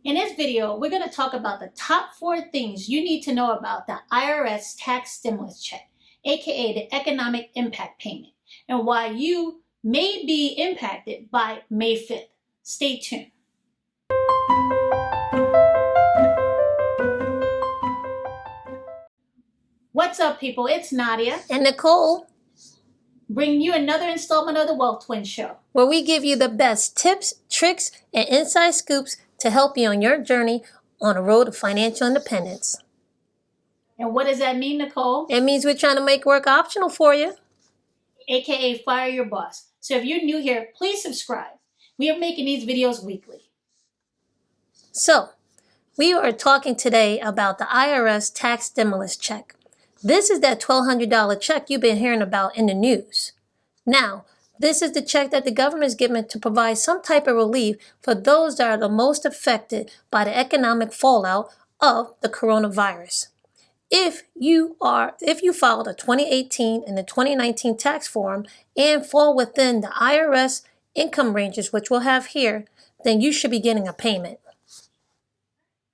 In this video, we're going to talk about the top 4 things you need to know about the IRS Tax Stimulus Check, aka the Economic Impact Payment, and why you may be impacted by May 5th. Stay tuned. What's up, people? It's Nadia and Nicole, bringing you another installment of the Wealth Twin Show, where we give you the best tips, tricks, and inside scoops to help you on your journey on the road to financial independence. And what does that mean, Nicole? It means we're trying to make work optional for you, aka fire your boss. So if you're new here, please subscribe. We are making these videos weekly. So, we are talking today about the IRS Tax Stimulus Check. This is that $1,200 check you've been hearing about in the news. Now, this is the check that the government is giving to provide some type of relief for those that are the most affected by the economic fallout of the coronavirus. If you filed a 2018 and the 2019 tax form and fall within the IRS income ranges, which we'll have here, then you should be getting a payment.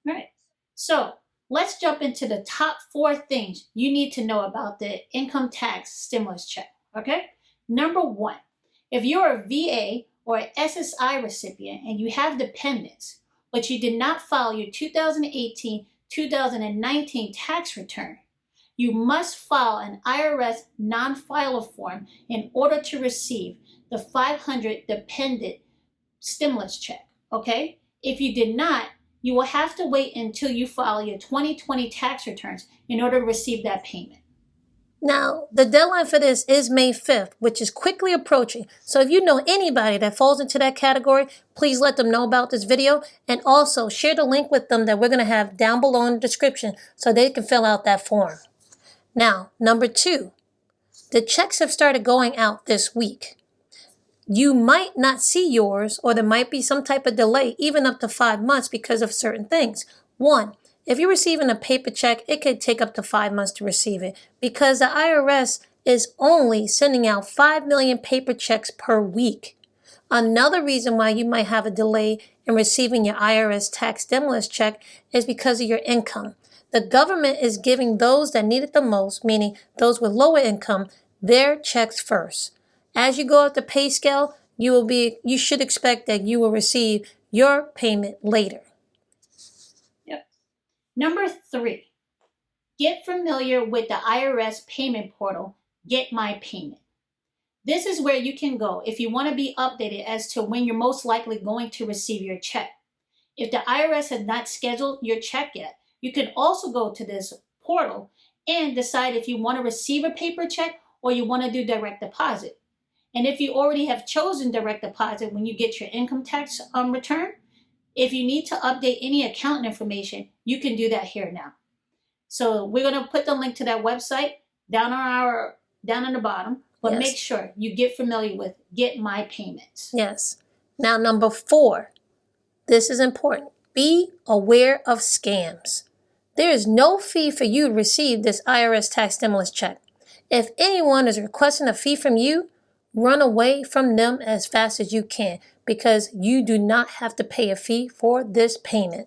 Right. So let's jump into the top 4 things you need to know about the income tax stimulus check. Okay. Number 1, if you're a VA or an SSI recipient and you have dependents, but you did not file your 2018-2019 tax return, you must file an IRS non-filer form in order to receive the $500 dependent stimulus check. Okay. If you did not, you will have to wait until you file your 2020 tax returns in order to receive that payment. Now, the deadline for this is May 5th, which is quickly approaching. So if you know anybody that falls into that category, please let them know about this video, and also share the link with them that we're going to have down below in the description so they can fill out that form. Now, number 2, the checks have started going out this week. You might not see yours, or there might be some type of delay, even up to 5 months because of certain things. 1, if you're receiving a paper check, it could take up to 5 months to receive it because the IRS is only sending out 5 million paper checks per week. Another reason why you might have a delay in receiving your IRS tax stimulus check is because of your income. The government is giving those that need it the most, meaning those with lower income, their checks first. As you go up the pay scale, you should expect that you will receive your payment later. Yep. Number 3, get familiar with the IRS Payment Portal, Get My Payment. This is where you can go if you want to be updated as to when you're most likely going to receive your check. If the IRS has not scheduled your check yet, you can also go to this portal and decide if you want to receive a paper check or you want to do direct deposit. And if you already have chosen direct deposit when you get your income tax return, if you need to update any accounting information, you can do that here now. So we're going to put the link to that website down on the bottom, but Yes. Make sure you get familiar with Get My Payments. Yes. Now, number 4, this is important. Be aware of scams. There is no fee for you to receive this IRS tax stimulus check. If anyone is requesting a fee from you, run away from them as fast as you can because you do not have to pay a fee for this payment.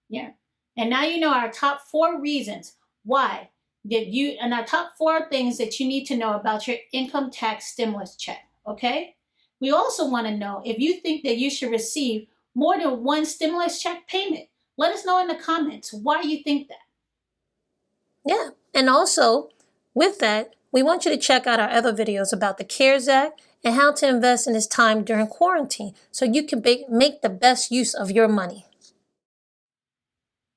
Yeah. And now you know our top 4 reasons why and our top 4 things that you need to know about your income tax stimulus check. Okay. We also want to know if you think that you should receive more than one stimulus check payment. Let us know in the comments why you think that. Yeah. And also with that, we want you to check out our other videos about the CARES Act and how to invest in this time during quarantine so you can make the best use of your money.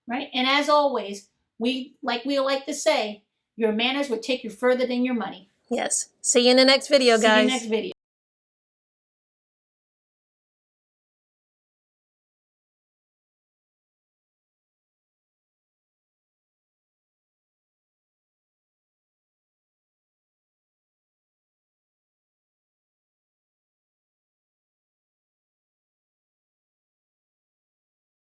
Right? And as always, we like to say, your manners will take you further than your money. Yes. See you in the next video, guys. See you next video.